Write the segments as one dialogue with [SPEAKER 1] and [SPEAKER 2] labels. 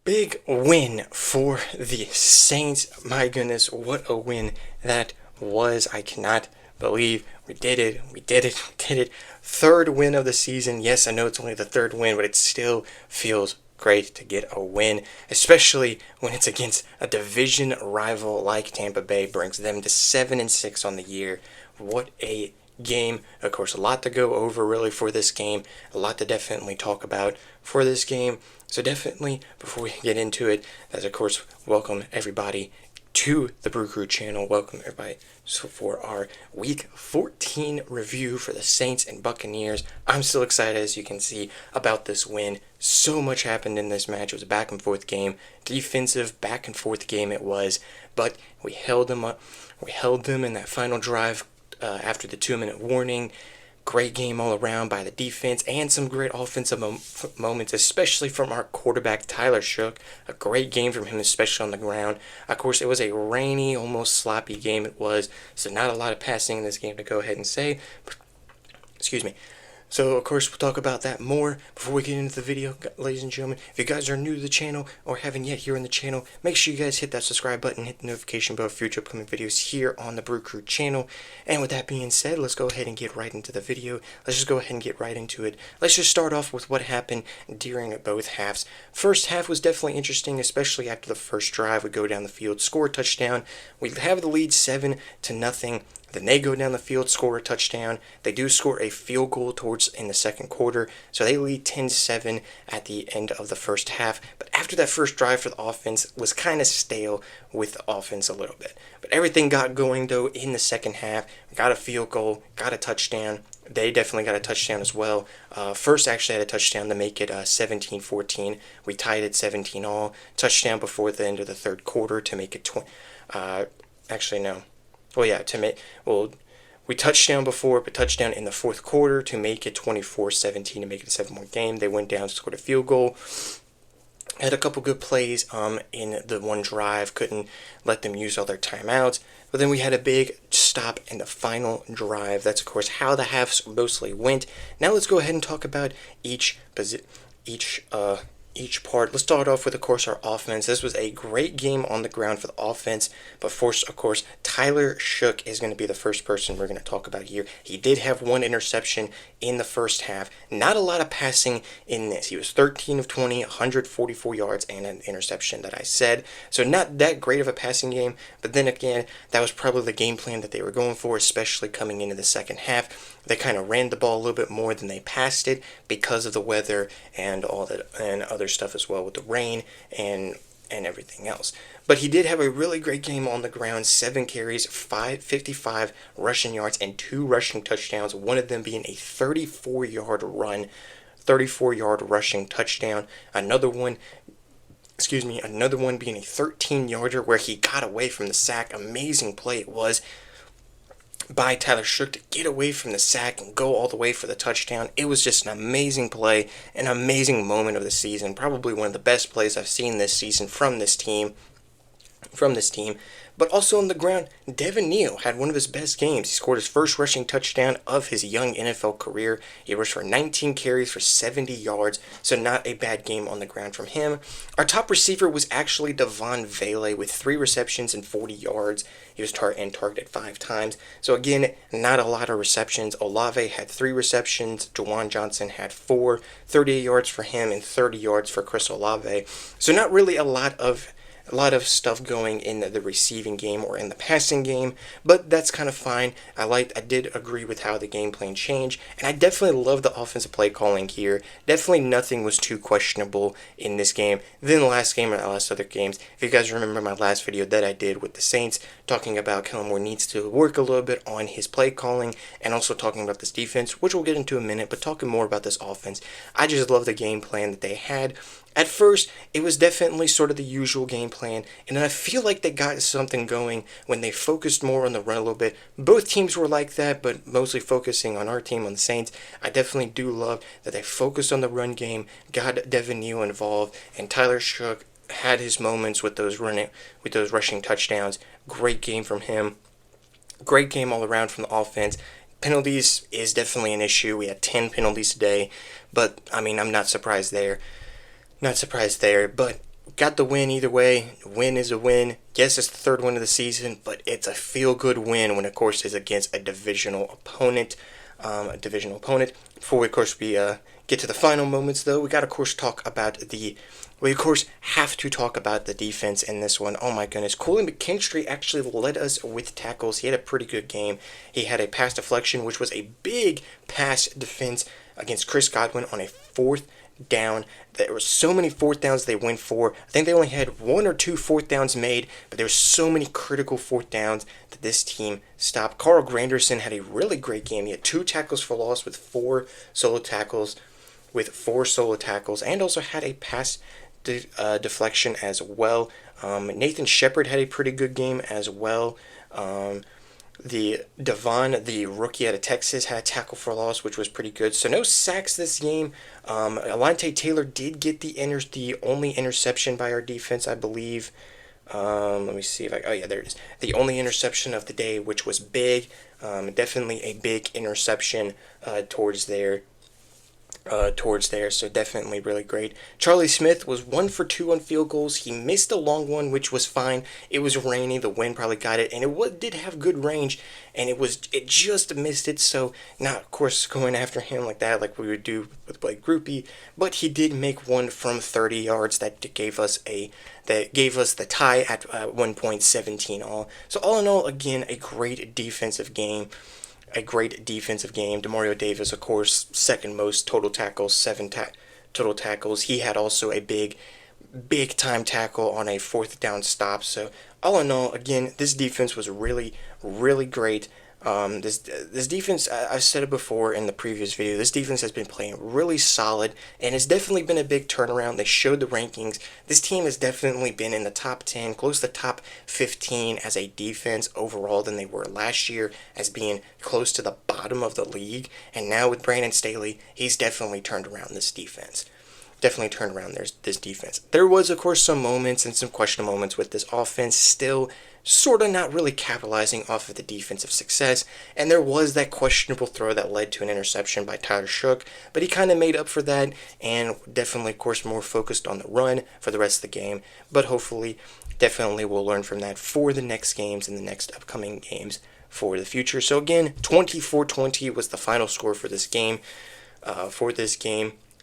[SPEAKER 1] Big win for the Saints. My goodness, what a win that was. I cannot believe we did it. We did it. We did it. Third win of the season. Yes, I know it's only the third win, but it still feels great to get a win, especially when it's against a division rival like Tampa Bay. Brings them to 7-6 on the year. What a game. Of course, a lot to go over really for this game, a lot to definitely talk about for this game. So definitely, before we get into it, as of course, welcome everybody to the BrewCrew channel. Welcome everybody for our Week 14 review for the Saints and Buccaneers. I'm still excited, as you can see, about this win. So much happened in this match. It was a back and forth game, defensive back and forth game it was, but we held them up. We held them in that final drive after the 2-minute warning. Great game all around by the defense and some great offensive moments, especially from our quarterback, Tyler Shook. A great game from him, especially on the ground. Of course, it was a rainy, almost sloppy game it was, so not a lot of passing in this game to go ahead and say. Excuse me. So, of course, we'll talk about that more before we get into the video, ladies and gentlemen. If you guys are new to the channel or haven't yet here on the channel, make sure you guys hit that subscribe button, hit the notification bell for future upcoming videos here on the BrewCrew channel. And with that being said, let's go ahead and get right into the video. Let's just go ahead and get right into it. Let's just start off with what happened during both halves. First half was definitely interesting, especially after the first drive. We go down the field, score a touchdown. We have the lead 7-0. Then they go down the field, score a touchdown. They do score a field goal towards in the second quarter, so they lead 10-7 at the end of the first half. But after that first drive for the offense was kind of stale with the offense a little bit. But everything got going, though, in the second half. We got a field goal, got a touchdown. They definitely got a touchdown as well. First actually had a touchdown to make it 17-14. We tied it 17-all. Touchdown before the end of the third quarter to make it actually, no. Well, yeah, we touchdown before, but touchdown in the fourth quarter to make it 24-17 to make it a 7-point game. They went down, scored a field goal. Had a couple good plays in the one drive. Couldn't let them use all their timeouts. But then we had a big stop in the final drive. That's, of course, how the halves mostly went. Now let's go ahead and talk about each part. Let's start off with, of course, our offense. This was a great game on the ground for the offense, but first, of course, Tyler Shook is going to be the first person we're going to talk about here. He did have one interception in the first half. Not a lot of passing in this. He was 13 of 20, 144 yards, and an interception that I said. So not that great of a passing game, but then again, that was probably the game plan that they were going for, especially coming into the second half. They kind of ran the ball a little bit more than they passed it because of the weather and all that and other stuff as well with the rain and everything else. But he did have a really great game on the ground. 7 carries, 55 rushing yards, and 2 rushing touchdowns. One of them being a 34-yard run, 34-yard rushing touchdown. Another one being a 13-yarder where he got away from the sack. Amazing play it was by Tyler Shook to get away from the sack and go all the way for the touchdown. It was just an amazing play, an amazing moment of the season. Probably one of the best plays I've seen this season from this team. But also on the ground, Devin Neal had one of his best games. He scored his first rushing touchdown of his young NFL career. He rushed for 19 carries for 70 yards, so not a bad game on the ground from him. Our top receiver was actually Devon Vele with 3 receptions and 40 yards. He was targeted 5 times. So again, not a lot of receptions. Olave had 3 receptions. Juwan Johnson had 4. 38 yards for him and 30 yards for Chris Olave. So not really a lot of stuff going in the receiving game or in the passing game, but that's kind of fine. I did agree with how the game plan changed, and I definitely love the offensive play calling here. Definitely nothing was too questionable in this game than the last game or the last other games. If you guys remember my last video that I did with the Saints, talking about Kellen Moore needs to work a little bit on his play calling, and also talking about this defense, which we'll get into in a minute, but talking more about this offense. I just love the game plan that they had. At first, it was definitely sort of the usual game plan, and I feel like they got something going when they focused more on the run a little bit. Both teams were like that, but mostly focusing on our team, on the Saints. I definitely do love that they focused on the run game, got Devin Neal involved, and Tyler Shook had his moments with those rushing touchdowns. Great game from him. Great game all around from the offense. Penalties is definitely an issue. We had 10 penalties today, but I mean, I'm not surprised there. But got the win either way. Win is a win. Yes, it's the third win of the season, but it's a feel-good win when, of course, it's against a divisional opponent. Before we, of course, get to the final moments, though, we got to, of course, we, of course, have to talk about the defense in this one. Oh, my goodness. Colin McKinstry actually led us with tackles. He had a pretty good game. He had a pass deflection, which was a big pass defense against Chris Godwin on a fourth down. There were so many fourth downs they went for. I think they only had 1 or 2 fourth downs made, but there were so many critical fourth downs that this team stopped. Carl Granderson had a really great game. He had 2 tackles for loss with 4 solo tackles, and also had a pass deflection as well. Nathan Shepard had a pretty good game as well. The Devon, the rookie out of Texas, had a tackle for loss, which was pretty good. So no sacks this game. Alante Taylor did get the only interception by our defense, I believe. Let me see if there it is. The only interception of the day, which was big. Definitely a big interception towards there, so definitely really great. Charlie Smith was 1 for 2 on field goals. He missed a long one, which was fine. It was rainy, the wind probably got it, and it did have good range, and it just missed it. So not, of course, going after him like that, like we would do with Blake Groupie, but he did make one from 30 yards that gave us the tie at 1 point 17 all. So all in all, again, a great defensive game. Demario Davis, of course, second most total tackles, 7 total tackles. He had also a big time tackle on a 4th down stop. So all in all, again, this defense was really, really great. This defense, I've said it before in the previous video, this defense has been playing really solid, and it's definitely been a big turnaround. They showed the rankings. This team has definitely been in the top 10, close to top 15 as a defense overall than they were last year, as being close to the bottom of the league. And now with Brandon Staley, he's definitely turned around this defense. This defense. There was, of course, some moments and some questionable moments with this offense, still sort of not really capitalizing off of the defensive success, and there was that questionable throw that led to an interception by Tyler Shook, but he kind of made up for that, and definitely, of course, more focused on the run for the rest of the game, but hopefully, definitely we'll learn from that for the next games and the next upcoming games for the future. So again, 24-20 was the final score for this game.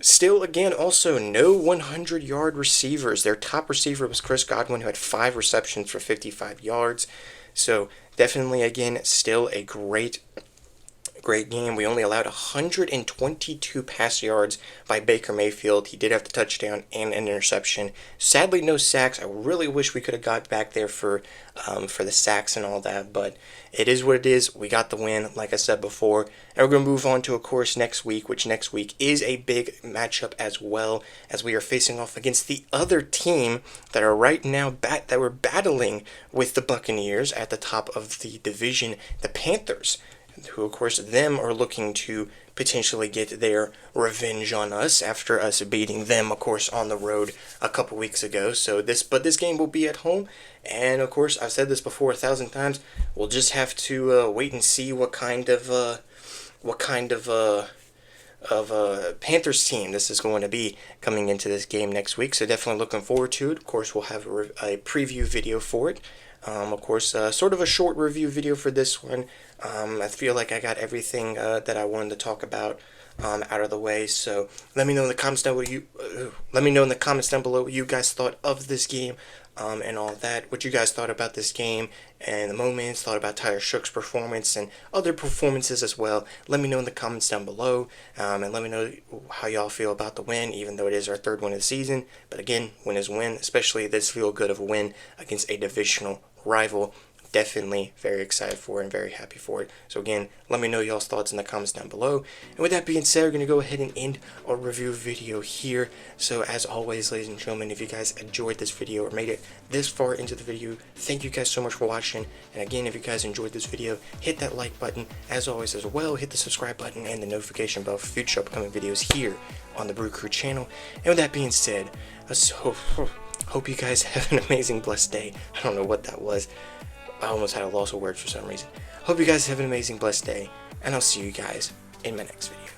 [SPEAKER 1] Still, again, also no 100-yard receivers. Their top receiver was Chris Godwin, who had 5 receptions for 55 yards. So definitely, again, still a great game. We only allowed 122 pass yards by Baker Mayfield. He did have the touchdown and an interception. Sadly, no sacks. I really wish we could have got back there for the sacks and all that, but it is what it is. We got the win, like I said before. And we're going to move on to, of course, next week, which next week is a big matchup as well, as we are facing off against the other team that are right now that we're battling with the Buccaneers at the top of the division, the Panthers, who, of course, them are looking to potentially get their revenge on us after us beating them, of course, on the road a couple weeks ago. But this game will be at home, and of course, I've said this before 1,000 times. We'll just have to wait and see what kind of Panthers team this is going to be coming into this game next week. So definitely looking forward to it. Of course, we'll have a preview video for it. Of course, sort of a short review video for this one. I feel like I got everything that I wanted to talk about out of the way. So let me know in the comments down below what you guys thought of this game and all that. What you guys thought about this game and the moments, thought about Tyler Shook's performance and other performances as well. Let me know in the comments down below, and let me know how y'all feel about the win, even though it is our 3rd win of the season. But again, win is win, especially this feel good of a win against a divisional rival. Definitely very excited for it and very happy for it. So again, let me know y'all's thoughts in the comments down below. And with that being said, we're going to go ahead and end our review video here. So as always, ladies and gentlemen, if you guys enjoyed this video or made it this far into the video, thank you guys so much for watching. And again, if you guys enjoyed this video, hit that like button. As always as well, hit the subscribe button and the notification bell for future upcoming videos here on the BrewCrew channel. And with that being said, hope you guys have an amazing, blessed day. I don't know what that was. I almost had a loss of words for some reason. Hope you guys have an amazing, blessed day, and I'll see you guys in my next video.